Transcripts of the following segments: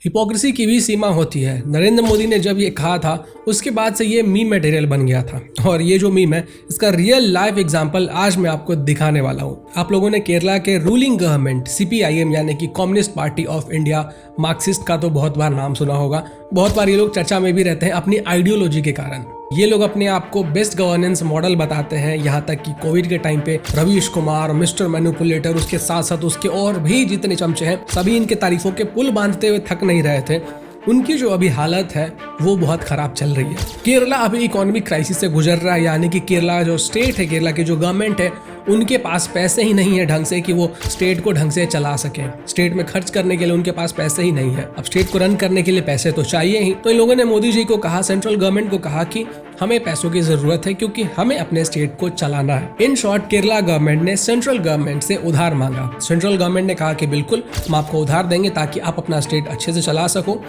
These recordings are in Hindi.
हिपोक्रेसी की भी सीमा होती है। नरेंद्र मोदी ने जब ये कहा था उसके बाद से ये मीम मटेरियल बन गया था और ये जो मीम है इसका रियल लाइफ एग्जांपल आज मैं आपको दिखाने वाला हूँ। आप लोगों ने केरला के रूलिंग गवर्नमेंट CPIM यानी कि communist party of India Marxist का तो बहुत बार नाम सुना होगा। बहुत बार ये लोग चर्चा में भी रहते हैं अपनी आइडियोलॉजी के कारण। ये लोग अपने आप को बेस्ट गवर्नेंस मॉडल बताते हैं, यहाँ तक कि कोविड के टाइम पे रवीश कुमार, मिस्टर मैनिपुलेटर, उसके साथ साथ उसके और भी जितने चमचे हैं सभी इनके तारीफों के पुल बांधते हुए थक नहीं रहे थे। उनकी जो अभी हालत है वो बहुत खराब चल रही है। केरला अभी इकोनॉमिक क्राइसिस से गुजर रहा है, यानी कि केरला जो स्टेट है, केरला की जो गवर्नमेंट है, उनके पास पैसे ही नहीं है ढंग से कि वो स्टेट को ढंग से चला सके। स्टेट में खर्च करने के लिए उनके पास पैसे ही नहीं है। अब स्टेट को रन करने के लिए पैसे तो चाहिए ही। तो इन लोगों ने मोदी जी को कहा, सेंट्रल गवर्नमेंट को कहा कि हमें पैसों की जरूरत है क्योंकि हमें अपने स्टेट को चलाना है। इन शॉर्ट केरला गवर्नमेंट ने सेंट्रल गवर्नमेंट से उधार मांगा। सेंट्रल गवर्नमेंट ने कहा कि बिल्कुल हम आपको उधार देंगे ताकि आप अपना स्टेट अच्छे से चला सको।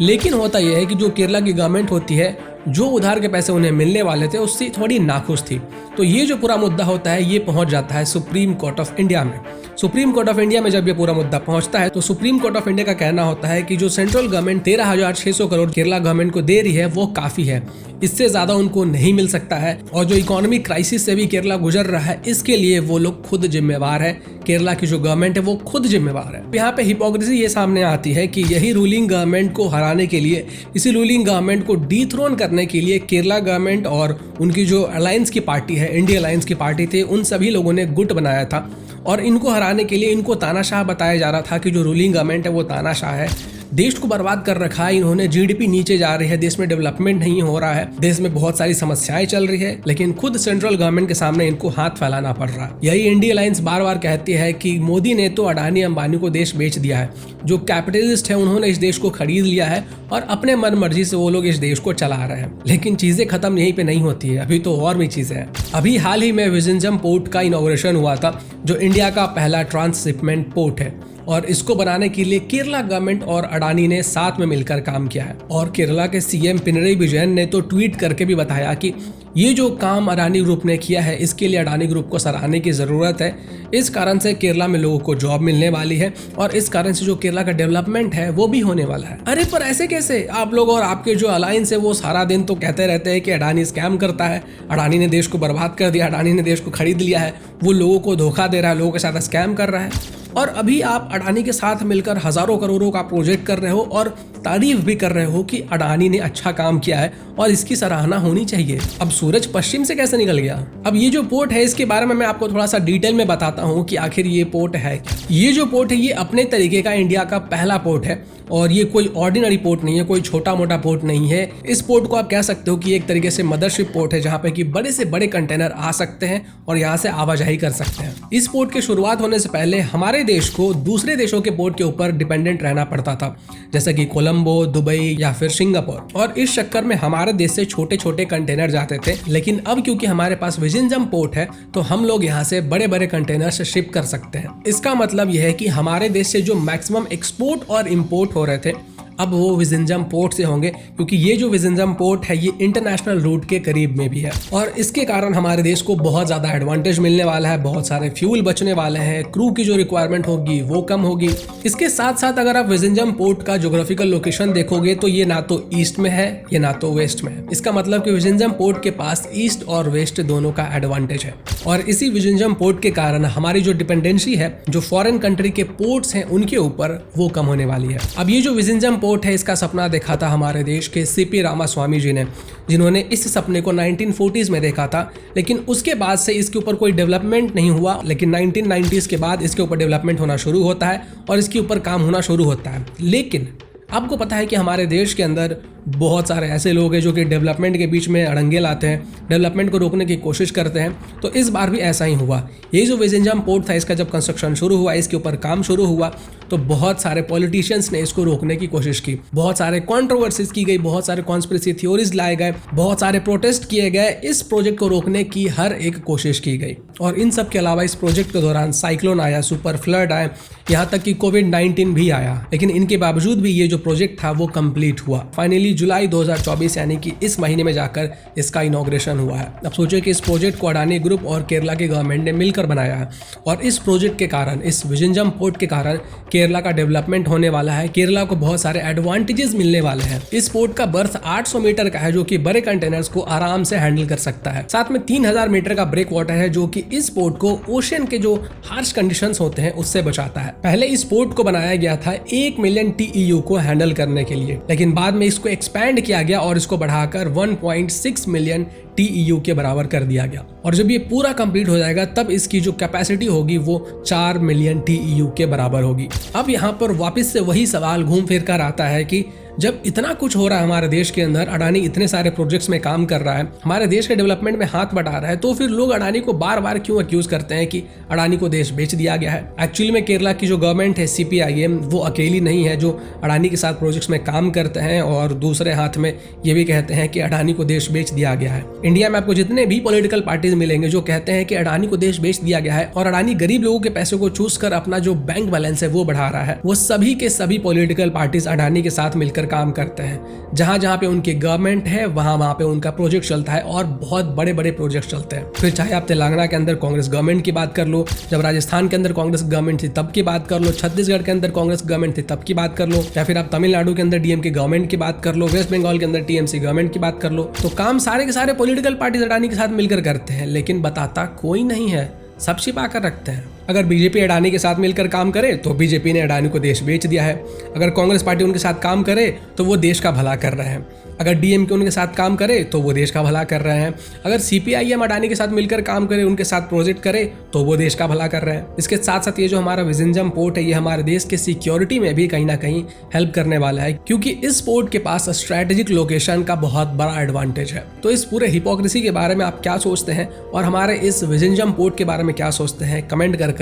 लेकिन होता यह है कि जो केरला की गवर्नमेंट होती है, जो उधार के पैसे उन्हें मिलने वाले थे उससे थोड़ी नाखुश थी। तो ये जो पूरा मुद्दा होता है ये पहुंच जाता है सुप्रीम कोर्ट ऑफ इंडिया में। सुप्रीम कोर्ट ऑफ इंडिया में जब ये पूरा मुद्दा पहुंचता है तो सुप्रीम कोर्ट ऑफ इंडिया का कहना होता है कि जो central government 13,600 crore Kerala government को दे रही है वो काफी है, इससे ज्यादा उनको नहीं मिल सकता है। और जो इकोनॉमिक क्राइसिस से भी केरला गुजर रहा है इसके लिए वो लोग खुद जिम्मेवार है। केरला की जो गवर्नमेंट है वो खुद जिम्मेवार है। यहाँ पे हिपोक्रेसी ये सामने आती है कि यही रूलिंग गवर्नमेंट को हराने के लिए, इसी रूलिंग गवर्नमेंट को डीथ्रोन करने के लिए केरला गवर्नमेंट और उनकी जो अलायंस की पार्टी है, इंडिया अलायंस की पार्टी थी, उन सभी लोगों ने गुट बनाया था और इनको हराने के लिए इनको तानाशाह बताया जा रहा था कि जो रूलिंग गवर्नमेंट है वो तानाशाह है, देश को बर्बाद कर रखा है इन्होंने, GDP नीचे जा रही है, देश में डेवलपमेंट नहीं हो रहा है, देश में बहुत सारी समस्याएं चल रही है, लेकिन खुद सेंट्रल गवर्नमेंट के सामने इनको हाथ फैलाना पड़ रहा है। यही इंडिया अलायंस बार बार कहती है कि मोदी ने तो अडानी अंबानी को देश बेच दिया है, जो कैपिटलिस्ट है उन्होंने इस देश को खरीद लिया है और अपने मन मर्जी से वो लोग इस देश को चला रहे हैं। लेकिन चीजें खत्म यहीं पे नहीं होती है, अभी तो और भी चीजें हैं। अभी हाल ही में विजिंजम पोर्ट का इनॉग्रेशन हुआ था, जो इंडिया का पहला ट्रांसशिपमेंट पोर्ट है और इसको बनाने के लिए केरला गवर्नमेंट और अडानी ने साथ में मिलकर काम किया है। और केरला के CM पिनरई विजयन ने तो ट्वीट करके भी बताया कि ये जो काम अडानी ग्रुप ने किया है इसके लिए अडानी ग्रुप को सराहने की जरूरत है। इस कारण से केरला में लोगों को जॉब मिलने वाली है और इस कारण से जो केरला का डेवलपमेंट है वो भी होने वाला है। अरे पर ऐसे कैसे? आप लोग और आपके जो अलायंस है वो सारा दिन तो कहते रहते हैं कि अडानी स्कैम करता है, अडानी ने देश को बर्बाद कर दिया, अडानी ने देश को खरीद लिया है, वो लोगों को धोखा दे रहा है, लोगों के साथ स्कैम कर रहा है। और अभी आप अडानी के साथ मिलकर हजारों करोड़ों का प्रोजेक्ट कर रहे हो और तारीफ भी कर रहे हो कि अडानी ने अच्छा काम किया है और इसकी सराहना होनी चाहिए। अब सूरज पश्चिम से कैसे निकल गया? अब ये जो पोर्ट है इसके बारे में मैं आपको थोड़ा सा डिटेल में बताता हूँ कि आखिर ये पोर्ट है क्या। ये जो पोर्ट है ये अपने तरीके का इंडिया का पहला पोर्ट है और ये कोई ऑर्डिनरी पोर्ट नहीं है, कोई छोटा मोटा पोर्ट नहीं है। इस पोर्ट को आप कह सकते हो कि एक तरीके से मदरशिप पोर्ट है, जहाँ पे कि बड़े से बड़े कंटेनर आ सकते हैं और यहाँ से आवाजाही कर सकते हैं। इस पोर्ट की शुरुआत होने से पहले हमारे देश को दूसरे देशों के पोर्ट के ऊपर डिपेंडेंट रहना पड़ता था, जैसे कि कोलंबो, दुबई या फिर सिंगापुर, और इस चक्कर में हमारे देश से छोटे छोटे कंटेनर जाते थे। लेकिन अब क्योंकि हमारे पास विजिंजम पोर्ट है तो हम लोग यहाँ से बड़े बड़े कंटेनर से शिप कर सकते हैं। इसका मतलब यह है कि हमारे देश से जो मैक्सिमम एक्सपोर्ट और इम्पोर्ट हो रहे थे अब वो विजिंजम पोर्ट से होंगे, क्योंकि ये जो विजिंजम पोर्ट है ये इंटरनेशनल रूट के करीब में भी है और इसके कारण हमारे देश को बहुत ज्यादा एडवांटेज मिलने वाला है। बहुत सारे फ्यूल बचने वाले हैं, क्रू की जो रिक्वायरमेंट होगी वो कम होगी। इसके साथ साथ अगर आप विजिंजम पोर्ट का ज्योग्राफिकल लोकेशन देखोगे तो ये ना तो ईस्ट में है ये ना तो वेस्ट में है। इसका मतलब कि विजिंजम पोर्ट के पास ईस्ट और वेस्ट दोनों का एडवांटेज है और इसी विजिंजम पोर्ट के कारण हमारी जो डिपेंडेंसी है जो फॉरेन कंट्री के पोर्ट्स हैं उनके ऊपर वो कम होने वाली है। अब ये जो विजिंजम पोर्ट है इसका सपना देखा था हमारे देश के CP रामास्वामी जी ने, जिन्होंने इस सपने को 1940s में देखा था, लेकिन उसके बाद से इसके ऊपर कोई डेवलपमेंट नहीं हुआ। लेकिन 1990s के बाद इसके ऊपर डेवलपमेंट होना शुरू होता है और इसके ऊपर काम होना शुरू होता है। लेकिन आपको पता है कि हमारे देश के अंदर बहुत सारे ऐसे लोग हैं जो कि डेवलपमेंट के बीच में अड़ंगे लाते हैं, डेवलपमेंट को रोकने की कोशिश करते हैं। तो इस बार भी ऐसा ही हुआ। ये जो विजिंजम पोर्ट था इसका जब कंस्ट्रक्शन शुरू हुआ, इसके ऊपर काम शुरू हुआ, तो बहुत सारे पॉलिटिशियंस ने इसको रोकने की कोशिश की, बहुत सारे कॉन्ट्रोवर्सीज की गई, बहुत सारे कॉन्स्पिरेसी थ्योरीज लाए गए, बहुत सारे प्रोटेस्ट किए गए, इस प्रोजेक्ट को रोकने की हर एक कोशिश की गई। और इन सब के अलावा इस प्रोजेक्ट के दौरान साइक्लोन आया, सुपर फ्लड आए, यहाँ तक कि कोविड-19 भी आया, लेकिन इनके बावजूद भी ये जो प्रोजेक्ट था वो कंप्लीट हुआ। फाइनली अभी जुलाई 2024 यानी कि इस महीने में जाकर इसका इनॉग्रेशन हुआ है। अब सोचिए कि इस प्रोजेक्ट को अडानी ग्रुप और केरला की गवर्नमेंट ने मिलकर बनाया है और इस प्रोजेक्ट के कारण, इस विजिंजम पोर्ट के कारण केरला का डेवलपमेंट होने वाला है। केरला को बहुत सारे एडवांटेजेस मिलने वाले हैं। इस पोर्ट का बर्थ 800 मीटर का है जो कि बड़े कंटेनर्स को आराम से हैंडल कर सकता है। साथ में 3000 मीटर का ब्रेक वाटर है जो कि इस पोर्ट को ओशन के जो हार्श कंडीशंस होते हैं उससे बचाता है। पहले इस पोर्ट को बनाया गया था 1 मिलियन TEU को हैंडल करने के लिए, लेकिन बाद में इसको एक्सपैंड किया गया और इसको बढ़ाकर 1.6 मिलियन TEU के बराबर कर दिया गया। और जब ये पूरा कंप्लीट हो जाएगा तब इसकी जो कैपेसिटी होगी वो 4 मिलियन TEU के बराबर होगी। अब यहाँ पर वापस से वही सवाल घूम फिर कर आता है कि जब इतना कुछ हो रहा है हमारे देश के अंदर, अडानी इतने सारे प्रोजेक्ट्स में काम कर रहा है, हमारे देश के डेवलपमेंट में हाथ बटा रहा है, तो फिर लोग अडानी को बार बार क्यों अक्यूज करते हैं कि अडानी को देश बेच दिया गया है। एक्चुअली में केरला की जो गवर्नमेंट है CPIM वो अकेली नहीं है जो अडानी के साथ प्रोजेक्ट्स में काम करते हैं और दूसरे हाथ में ये भी कहते हैं कि अडानी को देश बेच दिया गया है। इंडिया में आपको जितने भी पॉलिटिकल पार्टीज मिलेंगे जो कहते हैं कि अडानी को देश बेच दिया गया है और अडानी गरीब लोगों के पैसे को चूस कर अपना जो बैंक बैलेंस है वो बढ़ा रहा है, वो सभी के सभी पॉलिटिकल पार्टीज अडानी के साथ मिलकर काम करते हैं। जहां जहां पे उनकी गवर्नमेंट है वहां पे उनका प्रोजेक्ट चलता है और बहुत बड़े बड़े प्रोजेक्ट चलते हैं। फिर चाहे आप तेलंगाना के अंदर कांग्रेस गवर्नमेंट की बात कर लो, जब राजस्थान के अंदर कांग्रेस गवर्नमेंट थी तब की बात कर लो, छत्तीसगढ़ के अंदर कांग्रेस गवर्नमेंट थी तब की बात कर लो, या फिर आप तमिलनाडु के अंदर DMK गवर्नमेंट की बात कर लो, वेस्ट बंगाल के अंदर TMC गवर्नमेंट की बात कर लो, तो काम सारे के सारे पॉलिटिकल पार्टीज अडानी के साथ मिलकर करते हैं, लेकिन बताता कोई नहीं है, सब छिपा कर रखते हैं। अगर बीजेपी अडानी के साथ मिलकर काम करे तो बीजेपी ने अडानी को देश बेच दिया है। अगर कांग्रेस पार्टी उनके साथ काम करे तो वो देश का भला कर रहे हैं। अगर DMK उनके साथ काम करे तो वो देश का भला कर रहे हैं। अगर CPIM अडानी के साथ मिलकर काम करे, उनके साथ प्रोजेक्ट करे तो वो देश का भला कर रहे हैं। इसके साथ साथ ये जो हमारा विजिंजम पोर्ट है ये हमारे देश के सिक्योरिटी में भी कहीं ना कहीं हेल्प करने वाला है, क्योंकि इस पोर्ट के पास स्ट्रेटेजिक लोकेशन का बहुत बड़ा एडवांटेज है। तो इस पूरे हिपोक्रेसी के बारे में आप क्या सोचते हैं और हमारे इस विजिंजम पोर्ट के बारे में क्या सोचते हैं, कमेंट कर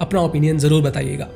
अपना ओपिनियन जरूर बताइएगा।